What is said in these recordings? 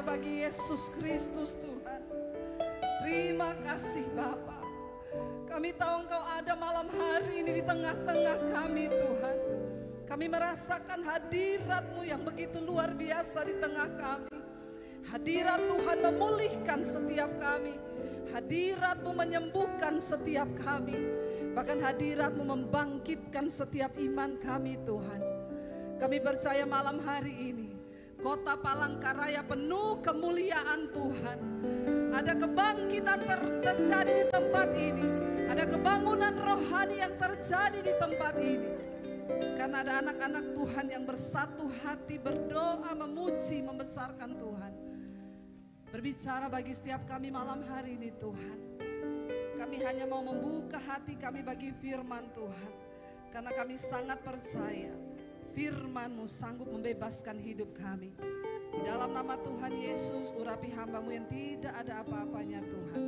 hanya bagi Yesus Kristus Tuhan. Terima kasih Bapa. Kami tahu Engkau ada malam hari ini di tengah-tengah kami Tuhan. Kami merasakan hadirat-Mu yang begitu luar biasa di tengah kami. Hadirat Tuhan memulihkan setiap kami. Hadirat-Mu menyembuhkan setiap kami. Bahkan hadirat-Mu membangkitkan setiap iman kami Tuhan. Kami percaya malam hari ini Kota Palangkaraya penuh kemuliaan Tuhan. Ada kebangkitan terjadi di tempat ini. Ada kebangunan rohani yang terjadi di tempat ini. Karena ada anak-anak Tuhan yang bersatu hati berdoa, memuji, membesarkan Tuhan. Berbicara bagi setiap kami malam hari ini Tuhan. Kami hanya mau membuka hati kami bagi firman Tuhan. Karena kami sangat percaya firman-Mu sanggup membebaskan hidup kami. Di dalam nama Tuhan Yesus, urapi hamba-Mu yang tidak ada apa-apanya Tuhan.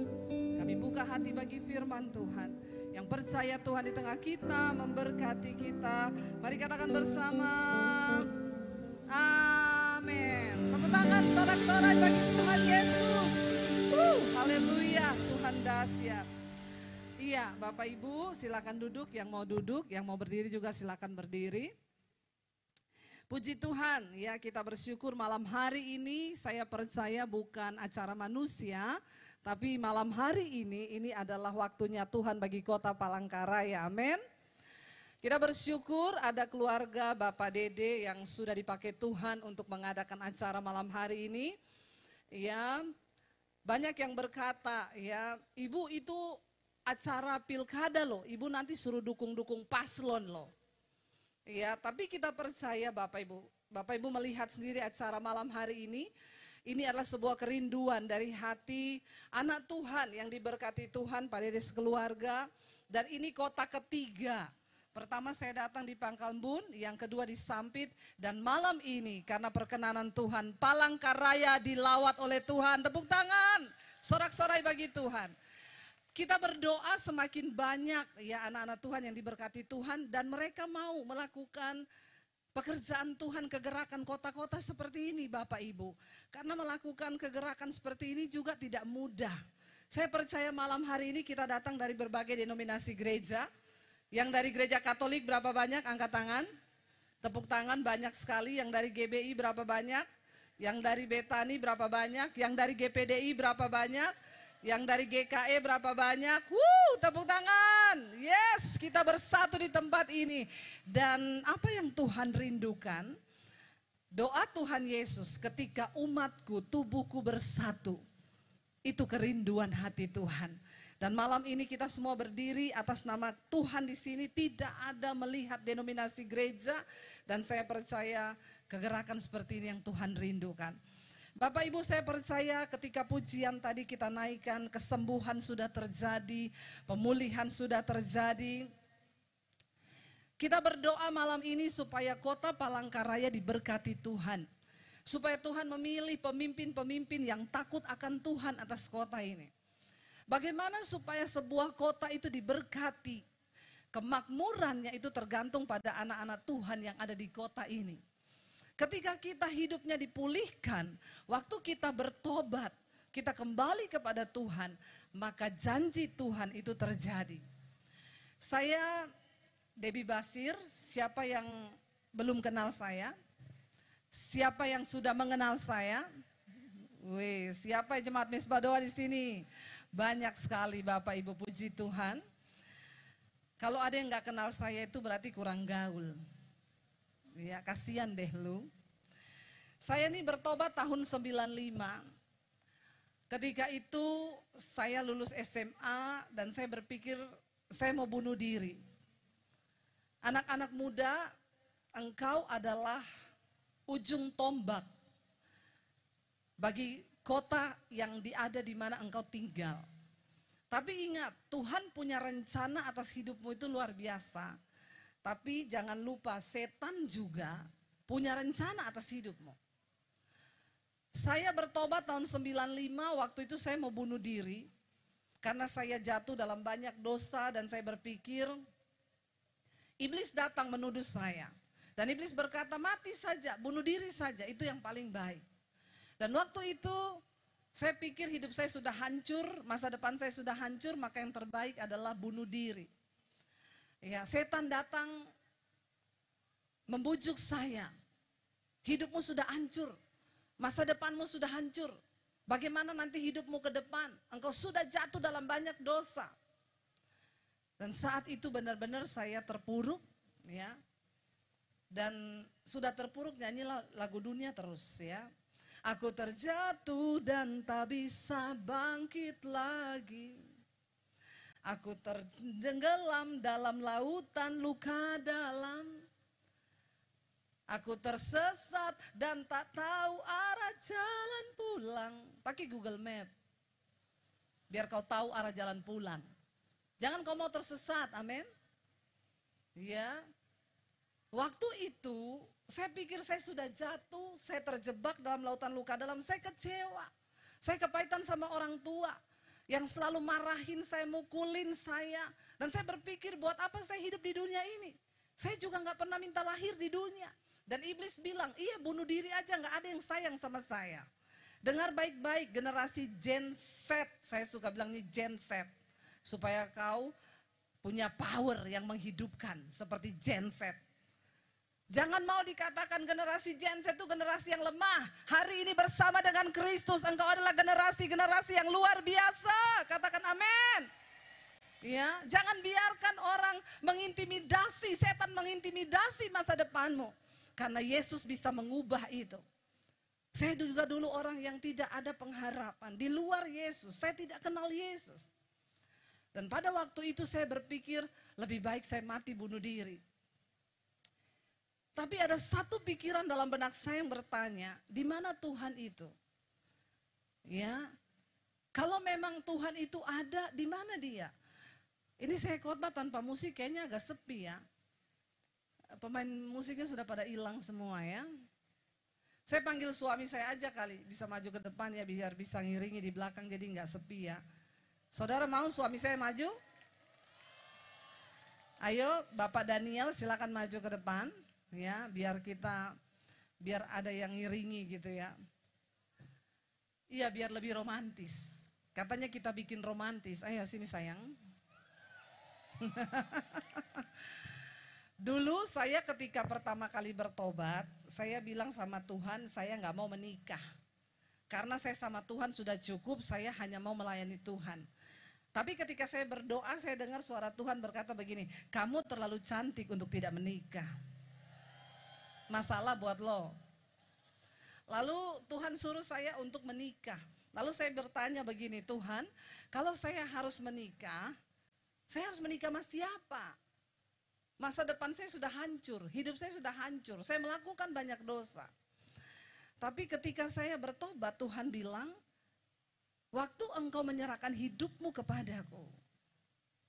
Kami buka hati bagi firman Tuhan. Yang percaya Tuhan di tengah kita, memberkati kita. Mari katakan bersama, amin. Tepuk tangan sorak-sorai bagi Tuhan Yesus. Haleluya, Tuhan dahsyat. Iya, Bapak Ibu silakan duduk, yang mau duduk, yang mau berdiri juga silakan berdiri. Puji Tuhan, ya kita bersyukur malam hari ini saya percaya bukan acara manusia, tapi malam hari ini adalah waktunya Tuhan bagi Kota Palangkaraya, amin. Kita bersyukur ada keluarga Bapak Dede yang sudah dipakai Tuhan untuk mengadakan acara malam hari ini. Ya, banyak yang berkata, ya Ibu itu acara pilkada loh, Ibu nanti suruh dukung-dukung paslon loh. Ya, tapi kita percaya Bapak Ibu melihat sendiri acara malam hari ini adalah sebuah kerinduan dari hati anak Tuhan yang diberkati Tuhan pada keluarga. Dan ini kota ketiga. Pertama saya datang di Pangkalbun, yang kedua di Sampit, dan malam ini karena perkenanan Tuhan, Palangkaraya dilawat oleh Tuhan. Tepuk tangan, sorak-sorai bagi Tuhan. Kita berdoa semakin banyak ya anak-anak Tuhan yang diberkati Tuhan dan mereka mau melakukan pekerjaan Tuhan, kegerakan kota-kota seperti ini Bapak Ibu. Karena melakukan kegerakan seperti ini juga tidak mudah. Saya percaya malam hari ini kita datang dari berbagai denominasi gereja. Yang dari gereja Katolik berapa banyak? Angkat tangan. Tepuk tangan banyak sekali. Yang dari GBI berapa banyak? Yang dari Betani berapa banyak? Yang dari GPDI berapa banyak? Yang dari GKE berapa banyak? Tepuk tangan. Yes, kita bersatu di tempat ini. Dan apa yang Tuhan rindukan? Doa Tuhan Yesus ketika umatku, tubuhku bersatu. Itu kerinduan hati Tuhan. Dan malam ini kita semua berdiri atas nama Tuhan di sini, tidak ada melihat denominasi gereja. Dan saya percaya kegerakan seperti ini yang Tuhan rindukan. Bapak Ibu saya percaya ketika pujian tadi kita naikkan, kesembuhan sudah terjadi, pemulihan sudah terjadi. Kita berdoa malam ini supaya Kota Palangkaraya diberkati Tuhan. Supaya Tuhan memilih pemimpin-pemimpin yang takut akan Tuhan atas kota ini. Bagaimana supaya sebuah kota itu diberkati? Kemakmurannya itu tergantung pada anak-anak Tuhan yang ada di kota ini. Ketika kita hidupnya dipulihkan, waktu kita bertobat, kita kembali kepada Tuhan, maka janji Tuhan itu terjadi. Saya Debbie Basir, siapa yang belum kenal saya? Siapa yang sudah mengenal saya? Wih, siapa jemaat Misbah Doa di sini? Banyak sekali Bapak Ibu, puji Tuhan. Kalau ada yang gak kenal saya itu berarti kurang gaul. Ya kasihan deh lu. Saya ini bertobat tahun 95. Ketika itu saya lulus SMA dan saya berpikir saya mau bunuh diri. Anak-anak muda, engkau adalah ujung tombak bagi kota yang ada di mana engkau tinggal. Tapi ingat, Tuhan punya rencana atas hidupmu itu luar biasa. Tapi jangan lupa setan juga punya rencana atas hidupmu. Saya bertobat tahun 95, waktu itu saya mau bunuh diri. Karena saya jatuh dalam banyak dosa dan saya berpikir iblis datang menuduh saya. Dan iblis berkata mati saja, bunuh diri saja, itu yang paling baik. Dan waktu itu saya pikir hidup saya sudah hancur, masa depan saya sudah hancur, maka yang terbaik adalah bunuh diri. Ya, setan datang membujuk saya. Hidupmu sudah hancur, masa depanmu sudah hancur. Bagaimana nanti hidupmu ke depan? Engkau sudah jatuh dalam banyak dosa. Dan saat itu benar-benar saya terpuruk, ya. Dan sudah terpuruk nyanyilah lagu dunia terus, ya. Aku terjatuh dan tak bisa bangkit lagi. Aku tenggelam dalam lautan luka dalam. Aku tersesat dan tak tahu arah jalan pulang. Pakai Google Map, biar kau tahu arah jalan pulang. Jangan kau mau tersesat, amin. Ya, waktu itu saya pikir saya sudah jatuh, saya terjebak dalam lautan luka dalam, saya kecewa. Saya kepahitan sama orang tua yang selalu marahin saya, mukulin saya. Dan saya berpikir buat apa saya hidup di dunia ini? Saya juga gak pernah minta lahir di dunia. Dan iblis bilang, iya bunuh diri aja, gak ada yang sayang sama saya. Dengar baik-baik, generasi Gen Z, saya suka bilang ini Gen Z. Supaya kau punya power yang menghidupkan seperti Gen Z. Jangan mau dikatakan generasi Gen Z itu generasi yang lemah. Hari ini bersama dengan Kristus, engkau adalah generasi yang luar biasa. Katakan amin. Ya, jangan biarkan orang mengintimidasi, setan mengintimidasi masa depanmu. Karena Yesus bisa mengubah itu. Saya juga dulu orang yang tidak ada pengharapan. Di luar Yesus, saya tidak kenal Yesus. Dan pada waktu itu saya berpikir lebih baik saya mati bunuh diri. Tapi ada satu pikiran dalam benak saya yang bertanya, di mana Tuhan itu? Ya, kalau memang Tuhan itu ada, di mana Dia? Ini saya khotbah tanpa musik, kayaknya agak sepi ya. Pemain musiknya sudah pada hilang semua ya. Saya panggil suami saya aja kali, bisa maju ke depan ya, biar bisa ngiringi di belakang jadi nggak sepi ya. Saudara mau suami saya maju? Ayo Bapak Daniel silakan maju ke depan ya, biar ada yang ngiringi gitu ya. Iya, biar lebih romantis. Katanya kita bikin romantis. Ayo sini sayang. Dulu saya ketika pertama kali bertobat, saya bilang sama Tuhan, saya nggak mau menikah. Karena saya sama Tuhan sudah cukup, saya hanya mau melayani Tuhan. Tapi ketika saya berdoa, saya dengar suara Tuhan berkata begini, kamu terlalu cantik untuk tidak menikah. Masalah buat lo. Lalu Tuhan suruh saya untuk menikah. Lalu saya bertanya begini, Tuhan, kalau saya harus menikah sama siapa? Masa depan saya sudah hancur, hidup saya sudah hancur, saya melakukan banyak dosa. Tapi ketika saya bertobat, Tuhan bilang, waktu engkau menyerahkan hidupmu kepadaku,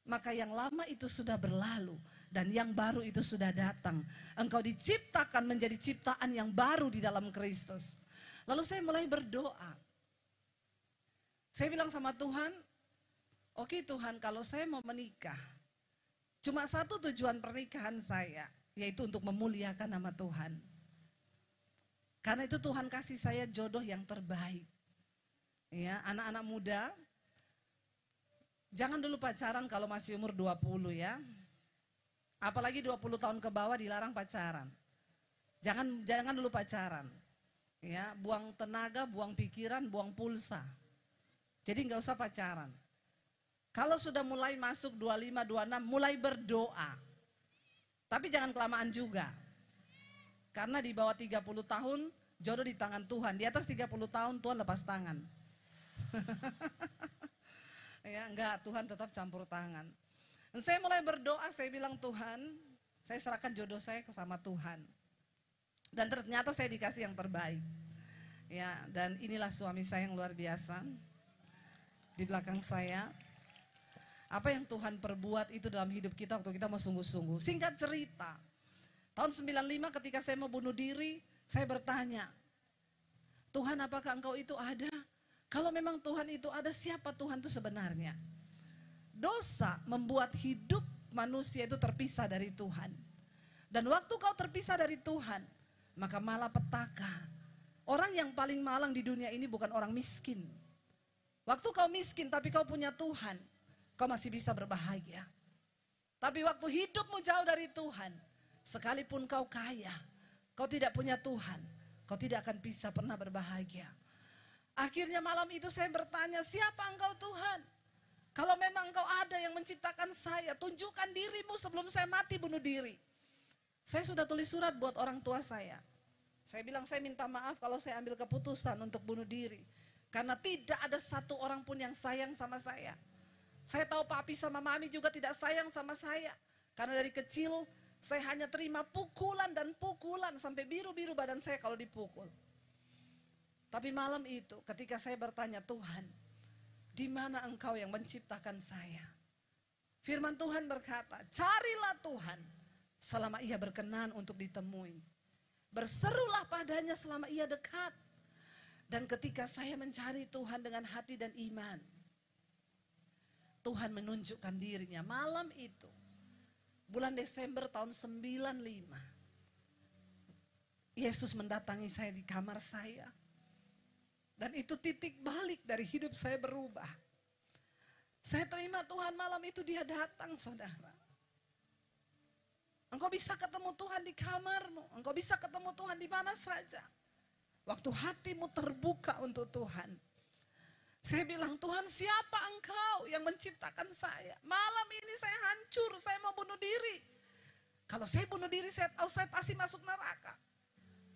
maka yang lama itu sudah berlalu dan yang baru itu sudah datang. Engkau diciptakan menjadi ciptaan yang baru di dalam Kristus. Lalu saya mulai berdoa. Saya bilang sama Tuhan, oke Tuhan, kalau saya mau menikah, cuma satu tujuan pernikahan saya, yaitu untuk memuliakan nama Tuhan. Karena itu Tuhan kasih saya jodoh yang terbaik. Ya, anak-anak muda, jangan dulu pacaran kalau masih umur 20 ya. Apalagi 20 tahun ke bawah dilarang pacaran. Jangan dulu pacaran. Ya, buang tenaga, buang pikiran, buang pulsa. Jadi nggak usah pacaran. Kalau sudah mulai masuk 25, 26, mulai berdoa. Tapi jangan kelamaan juga. Karena di bawah 30 tahun, jodoh di tangan Tuhan. Di atas 30 tahun, Tuhan lepas tangan. Ya, enggak, Tuhan tetap campur tangan. Dan saya mulai berdoa, saya bilang Tuhan, saya serahkan jodoh saya sama Tuhan. Dan ternyata saya dikasih yang terbaik. Ya, dan inilah suami saya yang luar biasa. Di belakang saya. Apa yang Tuhan perbuat itu dalam hidup kita waktu kita mau sungguh-sungguh. Singkat cerita, tahun 95 ketika saya mau bunuh diri, saya bertanya, Tuhan apakah engkau itu ada? Kalau memang Tuhan itu ada, siapa Tuhan itu sebenarnya? Dosa membuat hidup manusia itu terpisah dari Tuhan. Dan waktu kau terpisah dari Tuhan, maka malapetaka, Orang yang paling malang di dunia ini bukan orang miskin. Waktu kau miskin tapi kau punya Tuhan, kau masih bisa berbahagia. Tapi waktu hidupmu jauh dari Tuhan, sekalipun kau kaya, kau tidak punya Tuhan, kau tidak akan bisa pernah berbahagia. Akhirnya malam itu saya bertanya, siapa engkau Tuhan? Kalau memang engkau ada yang menciptakan saya, tunjukkan dirimu sebelum saya mati bunuh diri. Saya sudah tulis surat buat orang tua saya. Saya bilang saya minta maaf kalau saya ambil keputusan untuk bunuh diri. Karena tidak ada satu orang pun yang sayang sama saya. Saya tahu papi sama mami juga tidak sayang sama saya. Karena dari kecil saya hanya terima pukulan dan pukulan sampai biru-biru badan saya kalau dipukul. Tapi malam itu ketika saya bertanya, Tuhan, di mana engkau yang menciptakan saya? Firman Tuhan berkata, carilah Tuhan selama ia berkenan untuk ditemui. Berserulah padanya selama ia dekat. Dan ketika saya mencari Tuhan dengan hati dan iman, Tuhan menunjukkan dirinya. Malam itu, bulan Desember tahun 95, Yesus mendatangi saya di kamar saya. Dan itu titik balik dari hidup saya berubah. Saya terima Tuhan malam itu dia datang, saudara. Engkau bisa ketemu Tuhan di kamarmu. Engkau bisa ketemu Tuhan di mana saja. Waktu hatimu terbuka untuk Tuhan. Saya bilang, Tuhan siapa engkau yang menciptakan saya? Malam ini saya hancur, saya mau bunuh diri. Kalau saya bunuh diri saya tahu saya pasti masuk neraka.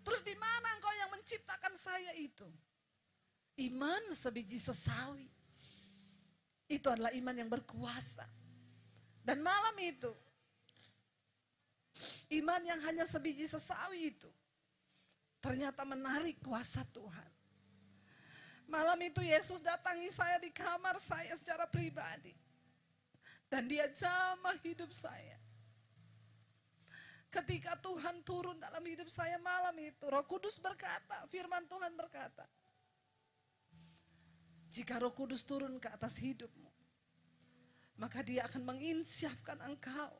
Terus di mana engkau yang menciptakan saya itu? Iman sebiji sesawi. Itu adalah iman yang berkuasa. Dan malam itu, iman yang hanya sebiji sesawi itu, ternyata menarik kuasa Tuhan. Malam itu Yesus datangi saya di kamar saya secara pribadi. Dan dia jamah hidup saya. Ketika Tuhan turun dalam hidup saya malam itu, Roh Kudus berkata, firman Tuhan berkata, jika Roh Kudus turun ke atas hidupmu, maka dia akan menginsyafkan engkau.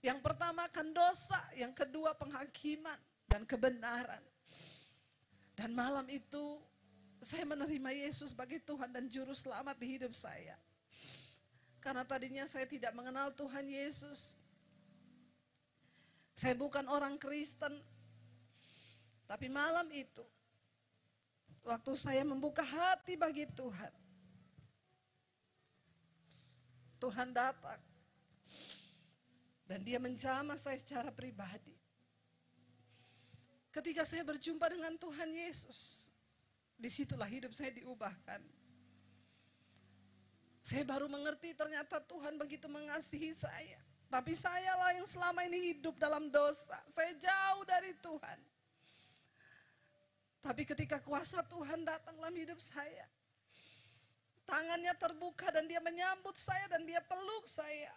Yang pertama akan dosa, yang kedua penghakiman dan kebenaran. Dan malam itu saya menerima Yesus sebagai Tuhan dan Juru Selamat di hidup saya. Karena tadinya saya tidak mengenal Tuhan Yesus. Saya bukan orang Kristen. Tapi malam itu, waktu saya membuka hati bagi Tuhan, Tuhan datang. Dan dia menjamah saya secara pribadi. Ketika saya berjumpa dengan Tuhan Yesus, disitulah hidup saya diubahkan. Saya baru mengerti ternyata Tuhan begitu mengasihi saya. Tapi sayalah yang selama ini hidup dalam dosa. Saya jauh dari Tuhan. Tapi ketika kuasa Tuhan datang dalam hidup saya, tangannya terbuka dan dia menyambut saya dan dia peluk saya.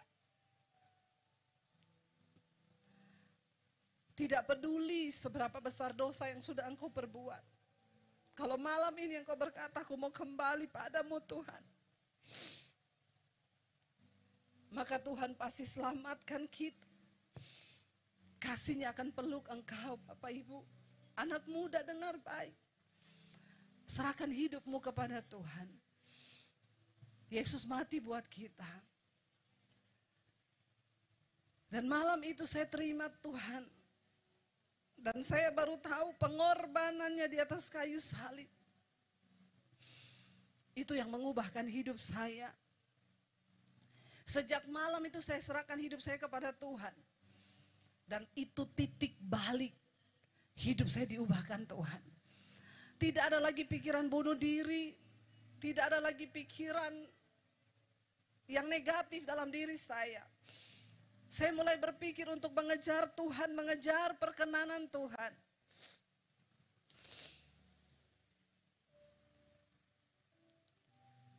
Tidak peduli seberapa besar dosa yang sudah engkau perbuat. Kalau malam ini engkau berkata, aku mau kembali padamu Tuhan, maka Tuhan pasti selamatkan kita. Kasihnya akan peluk engkau, Bapak Ibu. Anak muda dengar baik. Serahkan hidupmu kepada Tuhan. Yesus mati buat kita. Dan malam itu saya terima Tuhan. Dan saya baru tahu pengorbanannya di atas kayu salib. Itu yang mengubahkan hidup saya. Sejak malam itu saya serahkan hidup saya kepada Tuhan. Dan itu titik balik. Hidup saya diubahkan Tuhan. Tidak ada lagi pikiran bunuh diri. Tidak ada lagi pikiran yang negatif dalam diri saya. Saya mulai berpikir untuk mengejar Tuhan, mengejar perkenanan Tuhan.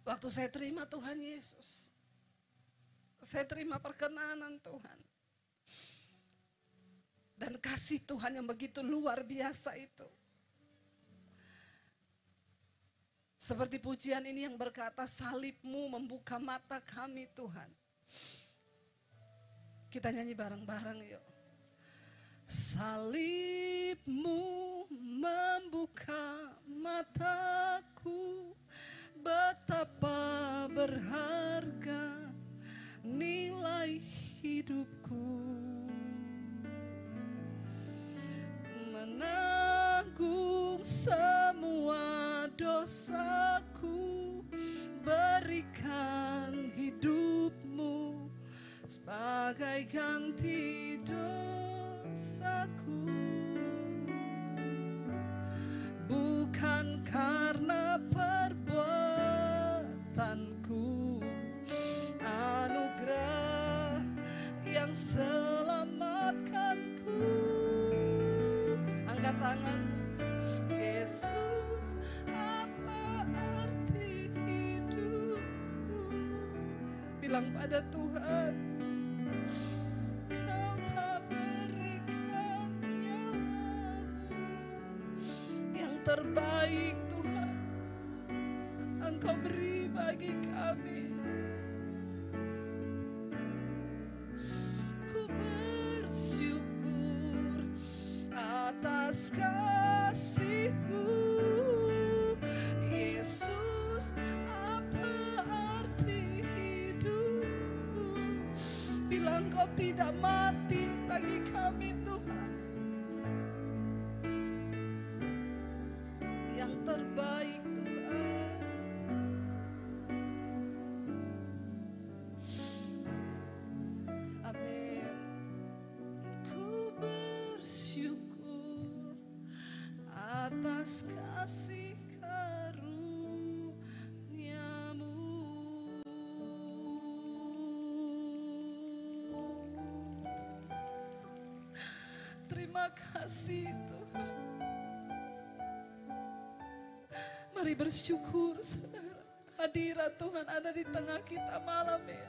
Waktu saya terima Tuhan Yesus, saya terima perkenanan Tuhan. Dan kasih Tuhan yang begitu luar biasa itu. Seperti pujian ini yang berkata, salibmu membuka mata kami Tuhan. Kita nyanyi bareng-bareng yuk. Salibmu membuka mataku betapa berharga nilai hidupku, menanggung semua dosaku, berikan hidupmu sebagai ganti dosaku. Bukan karena perbuatanku, anugerah yang selamatkanku. Angkat tangan. Yesus, apa arti hidupku? Bilang pada Tuhan, Kau tak berikan nyawamu yang terbaik, Tuhan. Engkau beri bagi kami. Ku bersyukur atas kasih-Mu, Yesus, apa arti hidupku? Bilang Kau tidak mati bagi kami, Tuhan. Yang terbaik, Tuhan. Amin. Ku bersyukur atas kasih karunia-Mu. Terima kasih, Tuhan. Mari bersyukur, saudara. Hadirat Tuhan ada di tengah kita malam ini.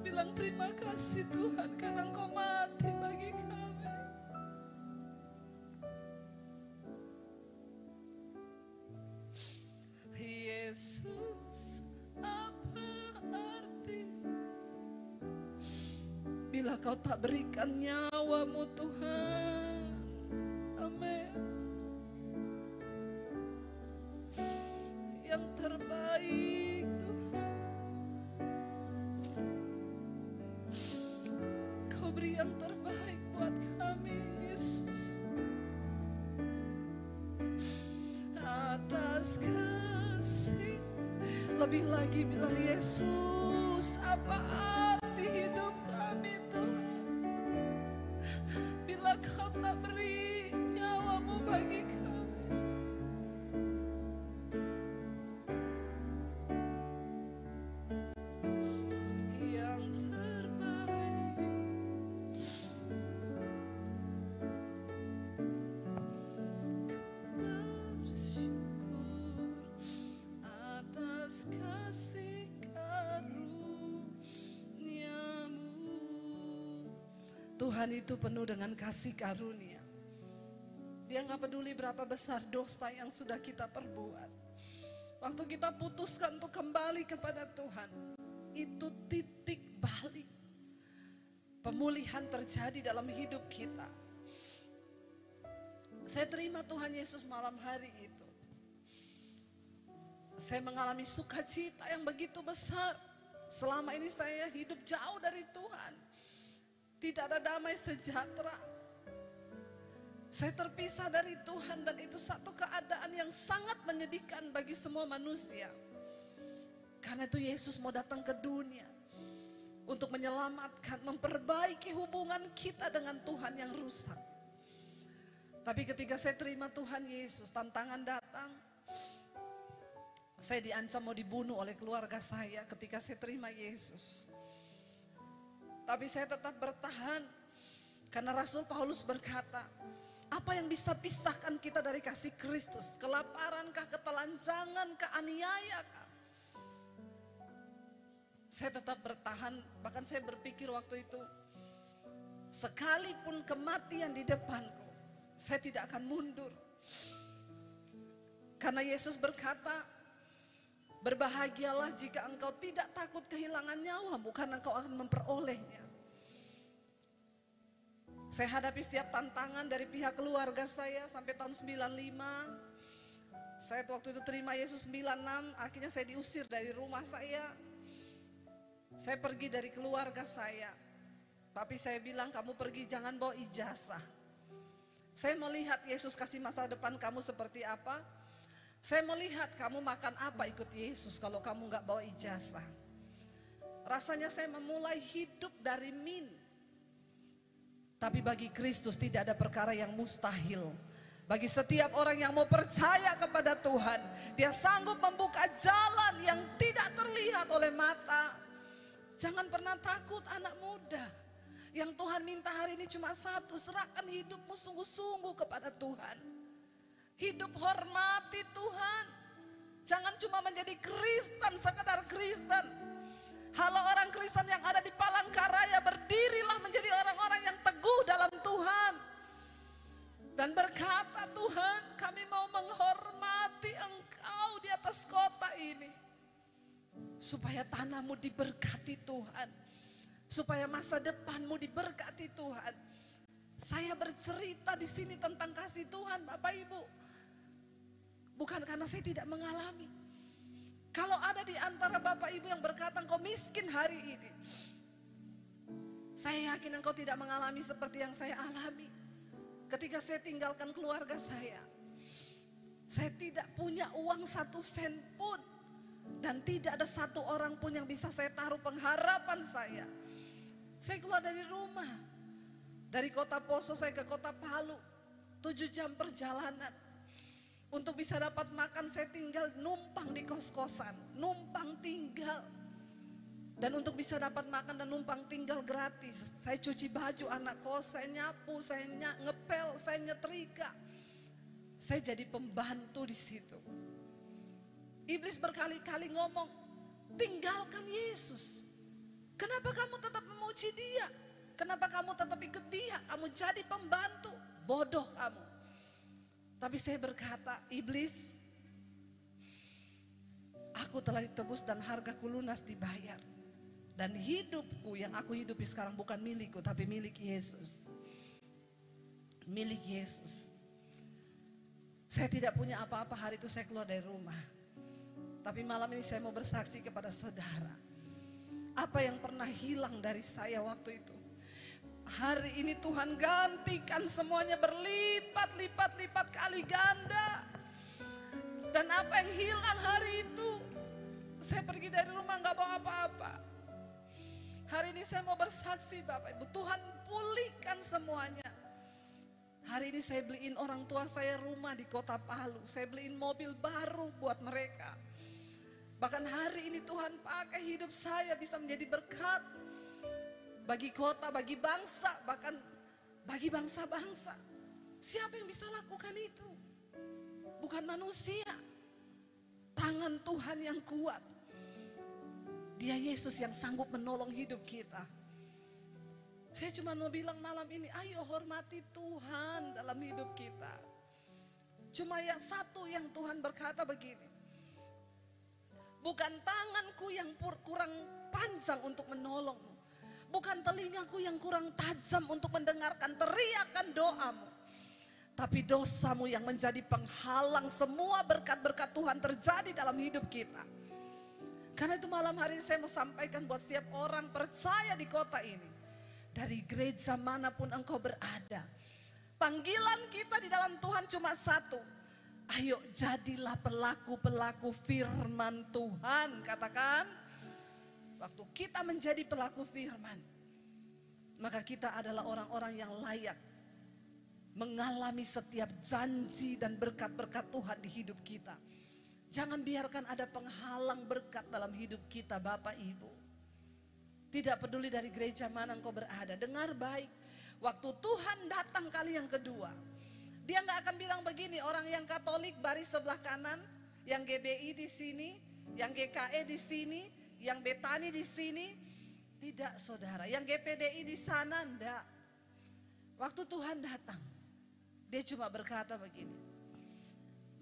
Bilang terima kasih Tuhan karena Engkau mati bagi kami. Yesus, apa arti bila Kau tak berikan nyawa-Mu, Tuhan? Amin. Yang terbaik, Tuhan. Kau beri yang terbaik buat kami, Yesus. Atas kasih, lebih lagi bilang, Yesus, apa arti hidup kami, Tuhan? Bila Kau tak beri nyawa-Mu bagi kami. Yang terbaik, bersyukur atas kasih karunia-Mu. Tuhan itu penuh dengan kasih karunia. Dia gak peduli berapa besar dosa yang sudah kita perbuat. Waktu kita putuskan untuk kembali kepada Tuhan, itu titik balik. Pemulihan terjadi dalam hidup kita. Saya terima Tuhan Yesus malam hari itu. Saya mengalami sukacita yang begitu besar. Selama ini saya hidup jauh dari Tuhan. Tidak ada damai sejahtera. Saya terpisah dari Tuhan dan itu satu keadaan yang sangat menyedihkan bagi semua manusia. Karena itu Yesus mau datang ke dunia untuk menyelamatkan, memperbaiki hubungan kita dengan Tuhan yang rusak. Tapi ketika saya terima Tuhan Yesus, tantangan datang. Saya diancam mau dibunuh oleh keluarga saya ketika saya terima Yesus. Tapi saya tetap bertahan karena Rasul Paulus berkata, apa yang bisa pisahkan kita dari kasih Kristus? Kelaparankah, ketelanjangankah, aniayakah? Saya tetap bertahan, bahkan saya berpikir waktu itu, sekalipun kematian di depanku, saya tidak akan mundur. Karena Yesus berkata, berbahagialah jika engkau tidak takut kehilangan nyawa, bukan engkau akan memperolehnya. Saya hadapi setiap tantangan dari pihak keluarga saya sampai tahun 95. Saya waktu itu terima Yesus 96, akhirnya saya diusir dari rumah saya. Saya pergi dari keluarga saya. Tapi saya bilang, kamu pergi jangan bawa ijazah. Saya melihat Yesus kasih masa depan kamu seperti apa. Saya melihat kamu makan apa ikut Yesus kalau kamu gak bawa ijazah. Rasanya saya memulai hidup dari min. Tapi bagi Kristus tidak ada perkara yang mustahil. Bagi setiap orang yang mau percaya kepada Tuhan, dia sanggup membuka jalan yang tidak terlihat oleh mata. Jangan pernah takut anak muda. Yang Tuhan minta hari ini cuma satu, serahkan hidupmu sungguh-sungguh kepada Tuhan. Hidup hormati Tuhan. Jangan cuma menjadi Kristen, sekedar Kristen. Halo orang Kristen yang ada di Palangkaraya, berdirilah menjadi orang-orang yang teguh dalam Tuhan. Dan berkata, Tuhan, kami mau menghormati Engkau di atas kota ini. Supaya tanahmu diberkati Tuhan. Supaya masa depanmu diberkati Tuhan. Saya bercerita di sini tentang kasih Tuhan, Bapak Ibu. Bukan karena saya tidak mengalami. Kalau ada di antara Bapak Ibu yang berkata engkau miskin hari ini, saya yakin engkau tidak mengalami seperti yang saya alami. Ketika saya tinggalkan keluarga saya tidak punya uang 1 sen pun. Dan tidak ada satu orang pun yang bisa saya taruh pengharapan saya. Saya keluar dari rumah. Dari kota Poso saya ke kota Palu. 7 jam perjalanan. Untuk bisa dapat makan saya tinggal numpang di kos-kosan. Numpang tinggal. Dan untuk bisa dapat makan dan numpang tinggal gratis. Saya cuci baju anak kos, saya nyapu, saya ngepel, saya nyetrika. Saya jadi pembantu di situ. Iblis berkali-kali ngomong, tinggalkan Yesus. Kenapa kamu tetap memuji dia? Kenapa kamu tetap ikut dia? Kamu jadi pembantu, bodoh kamu. Tapi saya berkata, iblis, aku telah ditebus dan hargaku lunas dibayar. Dan hidupku yang aku hidupi sekarang bukan milikku, tapi milik Yesus. Milik Yesus. Saya tidak punya apa-apa, hari itu saya keluar dari rumah. Tapi malam ini saya mau bersaksi kepada saudara. Apa yang pernah hilang dari saya waktu itu, hari ini Tuhan gantikan semuanya berlipat-lipat kali ganda. Dan apa yang hilang hari itu, saya pergi dari rumah gak bawa apa-apa. Hari ini saya mau bersaksi Bapak Ibu, Tuhan pulihkan semuanya. Hari ini saya beliin orang tua saya rumah di kota Palu. Saya beliin mobil baru buat mereka. Bahkan hari ini Tuhan pakai hidup saya bisa menjadi berkat. Bagi kota, bagi bangsa, bahkan bagi bangsa-bangsa. Siapa yang bisa lakukan itu? Bukan manusia. Tangan Tuhan yang kuat. Dia Yesus yang sanggup menolong hidup kita. Saya cuma mau bilang malam ini, ayo hormati Tuhan dalam hidup kita. Cuma yang satu yang Tuhan berkata begini. Bukan tanganku yang kurang panjang untuk menolongmu. Bukan telingaku yang kurang tajam untuk mendengarkan teriakan doamu. Tapi dosamu yang menjadi penghalang semua berkat-berkat Tuhan terjadi dalam hidup kita. Karena itu malam hari ini saya mau sampaikan buat setiap orang percaya di kota ini. Dari gereja manapun engkau berada. Panggilan kita di dalam Tuhan cuma satu. Ayo jadilah pelaku-pelaku firman Tuhan, katakan. Waktu kita menjadi pelaku firman, maka kita adalah orang-orang yang layak mengalami setiap janji dan berkat-berkat Tuhan di hidup kita. Jangan biarkan ada penghalang berkat dalam hidup kita Bapak Ibu. Tidak peduli dari gereja mana engkau berada, dengar baik. Waktu Tuhan datang kali yang kedua, dia nggak akan bilang begini, orang yang Katolik baris sebelah kanan, yang GBI di sini, yang GKE di sini, yang Betani di sini. Tidak saudara, yang GPDI di sana enggak. Waktu Tuhan datang, dia cuma berkata begini,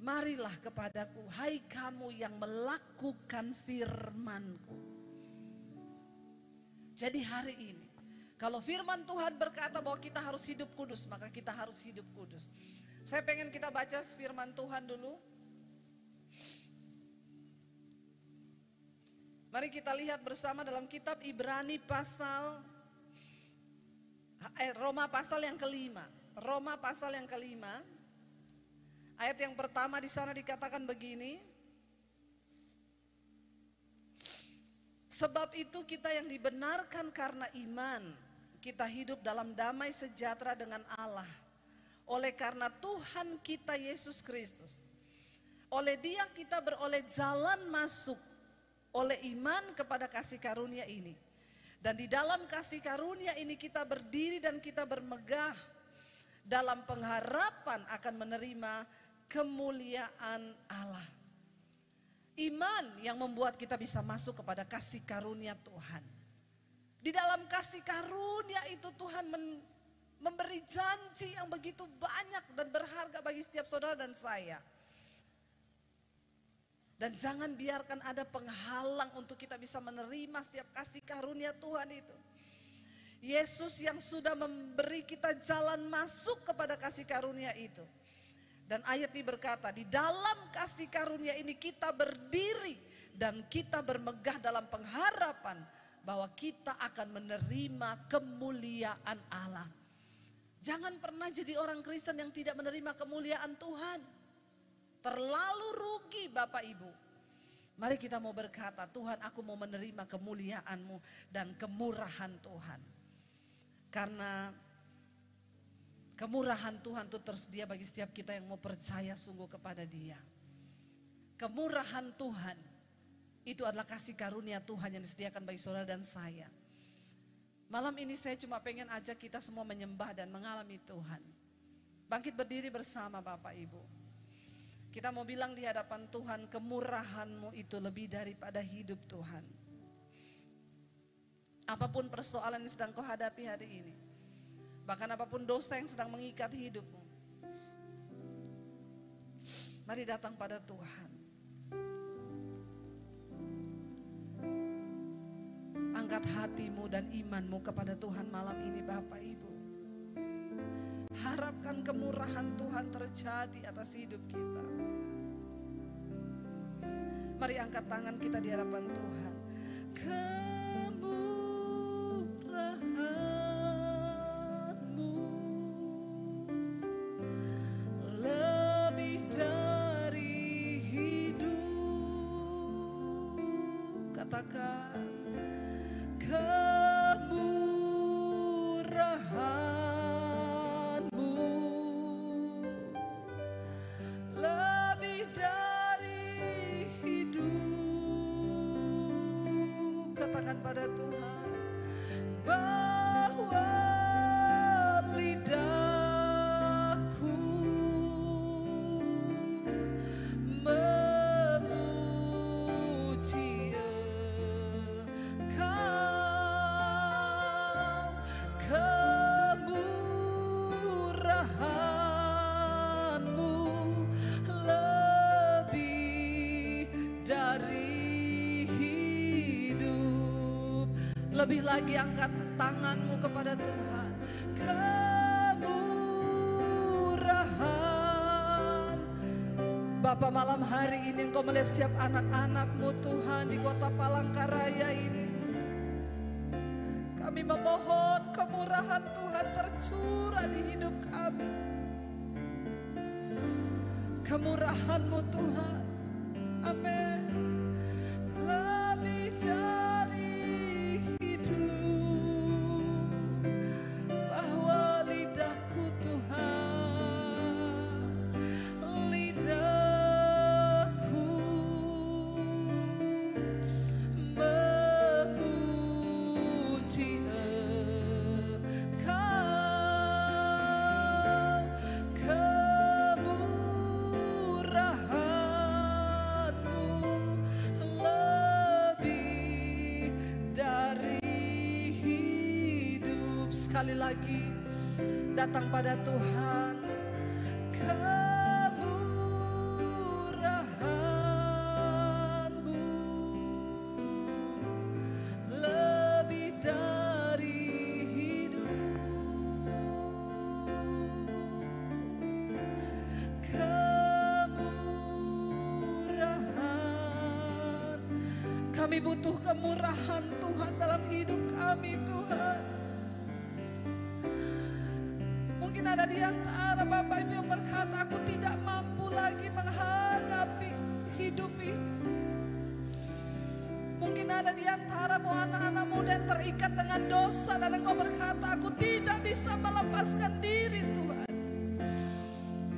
marilah kepadaku, hai kamu yang melakukan firman-Ku. Jadi hari ini, Kalau firman Tuhan berkata bahwa kita harus hidup kudus, maka kita harus hidup kudus. Saya pengen kita baca firman Tuhan dulu. Mari kita lihat bersama dalam kitab Ibrani Roma pasal yang kelima. Roma pasal yang kelima. Ayat yang pertama di sana dikatakan begini. Sebab itu kita yang dibenarkan karena iman, kita hidup dalam damai sejahtera dengan Allah. Oleh karena Tuhan kita Yesus Kristus. Oleh Dia kita beroleh jalan masuk oleh iman kepada kasih karunia ini. Dan di dalam kasih karunia ini kita berdiri dan kita bermegah dalam pengharapan akan menerima kemuliaan Allah. Iman yang membuat kita bisa masuk kepada kasih karunia Tuhan. Di dalam kasih karunia itu Tuhan memberi janji yang begitu banyak dan berharga bagi setiap saudara dan saya. Dan jangan biarkan ada penghalang untuk kita bisa menerima setiap kasih karunia Tuhan itu. Yesus yang sudah memberi kita jalan masuk kepada kasih karunia itu. Dan ayat ini berkata, di dalam kasih karunia ini kita berdiri dan kita bermegah dalam pengharapan bahwa kita akan menerima kemuliaan Allah. Jangan pernah jadi orang Kristen yang tidak menerima kemuliaan Tuhan. Terlalu rugi Bapak Ibu. Mari kita mau berkata, Tuhan aku mau menerima kemuliaan-Mu dan kemurahan Tuhan. Karena kemurahan Tuhan itu tersedia bagi setiap kita yang mau percaya sungguh kepada Dia. Kemurahan Tuhan itu adalah kasih karunia Tuhan yang disediakan bagi saudara dan saya. Malam ini saya cuma pengen ajak kita semua menyembah dan mengalami Tuhan. Bangkit berdiri bersama Bapak Ibu. Kita mau bilang di hadapan Tuhan, kemurahan-Mu itu lebih daripada hidup Tuhan. Apapun persoalan yang sedang kau hadapi hari ini. Bahkan apapun dosa yang sedang mengikat hidupmu. Mari datang pada Tuhan. Angkat hatimu dan imanmu kepada Tuhan malam ini Bapak Ibu. Harapkan kemurahan Tuhan terjadi atas hidup kita. Mari angkat tangan kita di hadapan Tuhan. Katakan kemurahan-Mu lebih dari hidup. Katakan pada Tuhan bahwa lidahku memuji kemurahan-Mu lebih dari hidup. Lebih lagi angkat tanganmu kepada Tuhan. Kemurahan. Bapa malam hari ini Engkau melihat setiap anak-anak-Mu Tuhan di kota Palangkaraya ini. Kami memohon kemurahan Tuhan tercurah di hidup kami. Kemurahan-Mu Tuhan. Amin. Lebih dari hidup. Bahwa lidahku Tuhan. Lidahku memuji sekali lagi datang pada Tuhan. Kemurahan-Mu lebih dari Kami butuh kemurahan Tuhan dalam hidup kami Tuhan. Mungkin ada di antara Bapak Ibu yang berkata, aku tidak mampu lagi menghadapi hidup ini. Mungkin ada di antaramu anak-anak muda yang terikat dengan dosa dan engkau berkata, aku tidak bisa melepaskan diri Tuhan.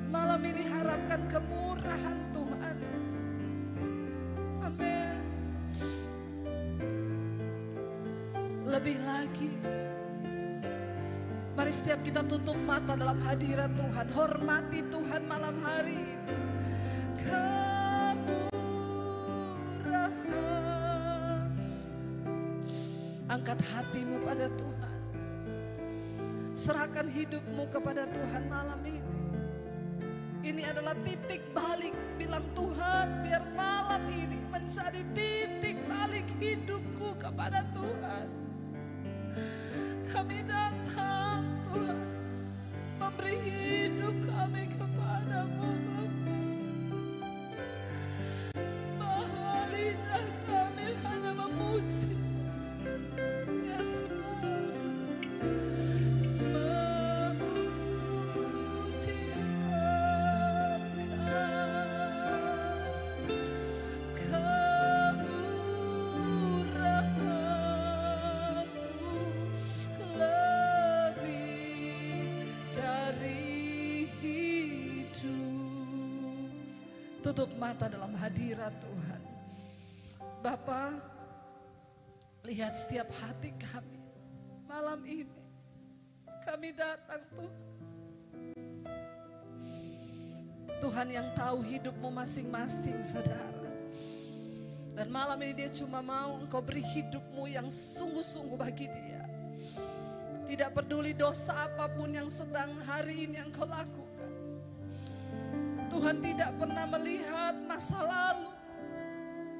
Malam ini harapkan kemurahan Tuhan. Amin. Lebih lagi, mari setiap kita tutup mata dalam hadirat Tuhan. Hormati Tuhan malam hari ini. Kemurahan. Angkat hatimu pada Tuhan. Serahkan hidupmu kepada Tuhan malam ini. Ini adalah titik balik. Bilang Tuhan, biar malam ini menjadi titik balik hidupku kepada Tuhan. Kami datang Tuhan, memberi hidup kami kepadamu Bapa. Bahwa lidah kami hanya memuji. Yes Lord. Tutup mata dalam hadirat Tuhan. Bapa, lihat setiap hati kami. Malam ini kami datang Tuhan. Tuhan yang tahu hidupmu masing-masing saudara. Dan malam ini dia cuma mau engkau beri hidupmu yang sungguh-sungguh bagi dia. Tidak peduli dosa apapun yang sedang hari ini engkau lakukan. Tuhan tidak pernah melihat masa lalu,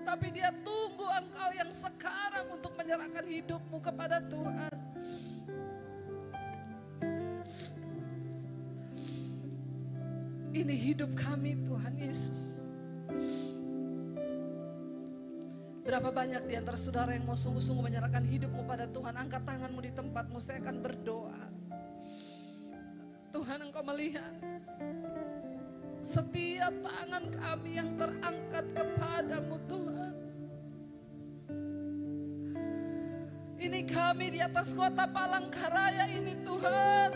tapi dia tunggu engkau yang sekarang untuk menyerahkan hidupmu kepada Tuhan. Ini hidup kami Tuhan Yesus. Berapa banyak di antara saudara yang mau sungguh-sungguh menyerahkan hidupmu pada Tuhan? Angkat tanganmu di tempatmu, saya akan berdoa. Tuhan, engkau melihat setiap tangan kami yang terangkat kepadamu Tuhan. Ini kami di atas kota Palangkaraya ini Tuhan.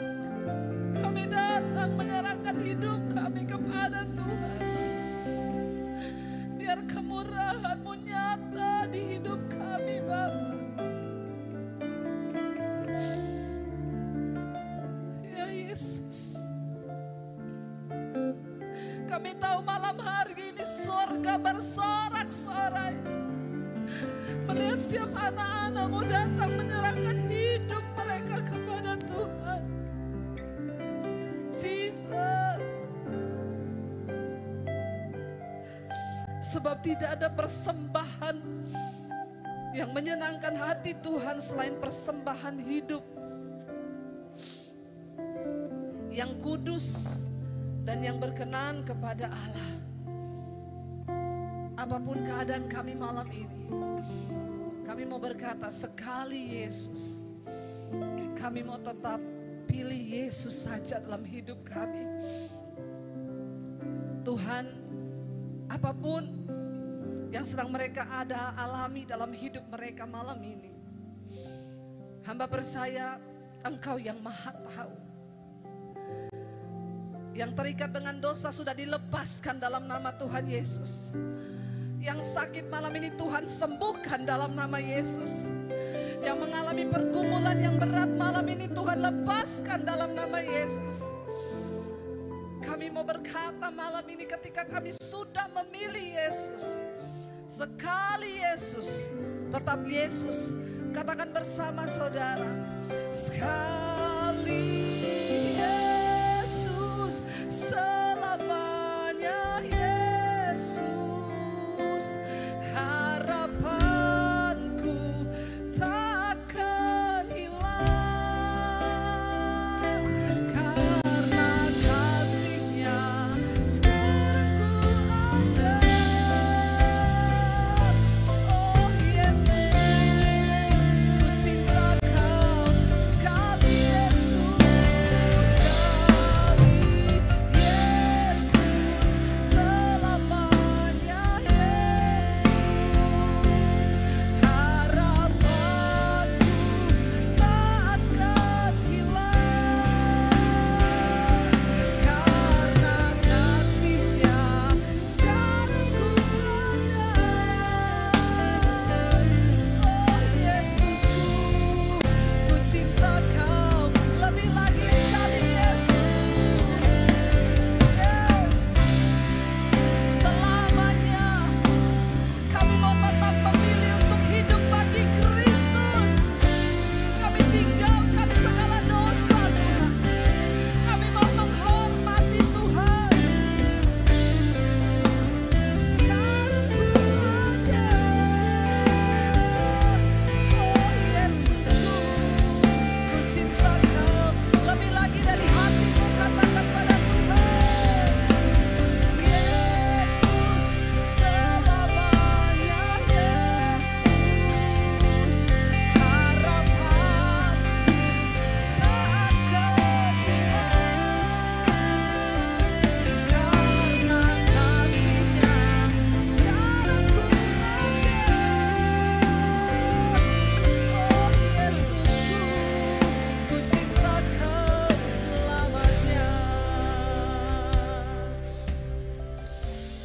Kami datang menyerahkan hidup kami kepada Tuhan. Biar kemurahan-Mu nyata di hidup kami Bapa. Ya Yesus. Kami tahu malam hari ini surga bersorak-sorai. Melihat setiap anak-anak-Mu datang menyerahkan hidup mereka kepada Tuhan. Jesus. Sebab tidak ada persembahan yang menyenangkan hati Tuhan selain persembahan hidup yang kudus dan yang berkenan kepada Allah. Apapun keadaan kami malam ini, kami mau berkata sekali Yesus, kami mau tetap pilih Yesus saja dalam hidup kami. Tuhan, apapun yang sedang mereka alami dalam hidup mereka malam ini, hamba percaya Engkau yang Maha Tahu. Yang terikat dengan dosa sudah dilepaskan dalam nama Tuhan Yesus. Yang sakit malam ini Tuhan sembuhkan dalam nama Yesus. Yang mengalami pergumulan yang berat malam ini Tuhan lepaskan dalam nama Yesus. Kami mau berkata malam ini ketika kami sudah memilih Yesus. Sekali Yesus, tetap Yesus. Katakan bersama saudara. Sekali Yesus, selamanya Yesus, harapanku takkan hilang, karena kasih-Nya sekarang ku ada. Oh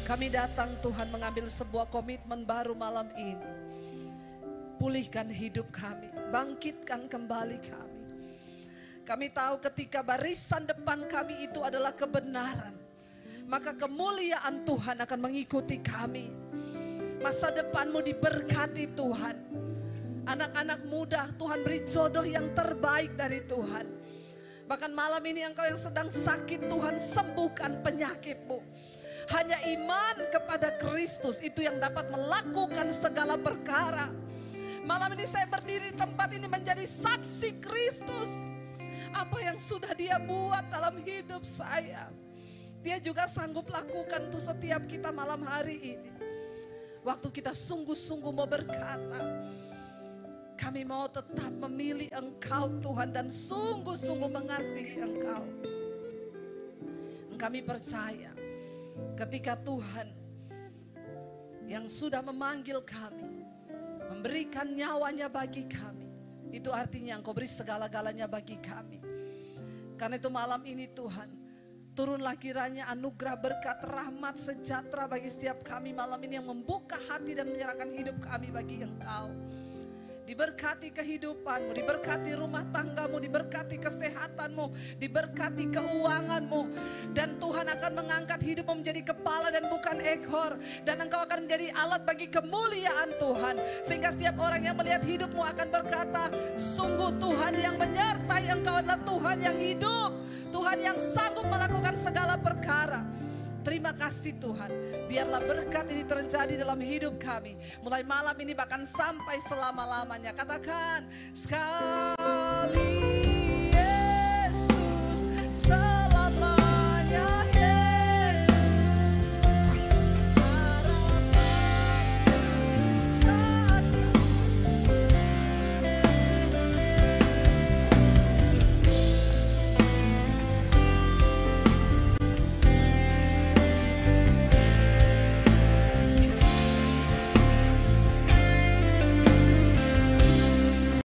Kami datang Tuhan mengambil sebuah komitmen baru malam ini. Pulihkan hidup kami, bangkitkan kembali kami. Kami tahu ketika barisan depan kami itu adalah kebenaran, maka kemuliaan Tuhan akan mengikuti kami. Masa depanmu diberkati Tuhan. Anak-anak muda Tuhan beri jodoh yang terbaik dari Tuhan. Bahkan malam ini engkau yang sedang sakit, Tuhan sembuhkan penyakitmu. Hanya iman kepada Kristus itu yang dapat melakukan segala perkara. Malam ini saya berdiri di tempat ini menjadi saksi Kristus. Apa yang sudah Dia buat dalam hidup saya, Dia juga sanggup lakukan untuk setiap kita malam hari ini. Waktu kita sungguh-sungguh mau berkata, kami mau tetap memilih Engkau Tuhan dan sungguh-sungguh mengasihi Engkau. Kami percaya ketika Tuhan yang sudah memanggil kami, memberikan nyawanya bagi kami, itu artinya Engkau beri segala-galanya bagi kami. Karena itu malam ini Tuhan, turunlah kiranya anugerah berkat rahmat sejahtera bagi setiap kami malam ini yang membuka hati dan menyerahkan hidup kami bagi Engkau. Diberkati kehidupanmu, diberkati rumah tanggamu, diberkati kesehatanmu, diberkati keuanganmu. Dan Tuhan akan mengangkat hidupmu menjadi kepala dan bukan ekor. Dan engkau akan menjadi alat bagi kemuliaan Tuhan. Sehingga setiap orang yang melihat hidupmu akan berkata, sungguh Tuhan yang menyertai engkau adalah Tuhan yang hidup. Tuhan yang sanggup melakukan segala perkara. Terima kasih Tuhan, biarlah berkat ini terjadi dalam hidup kami. Mulai malam ini bahkan sampai selama-lamanya. Katakan sekali.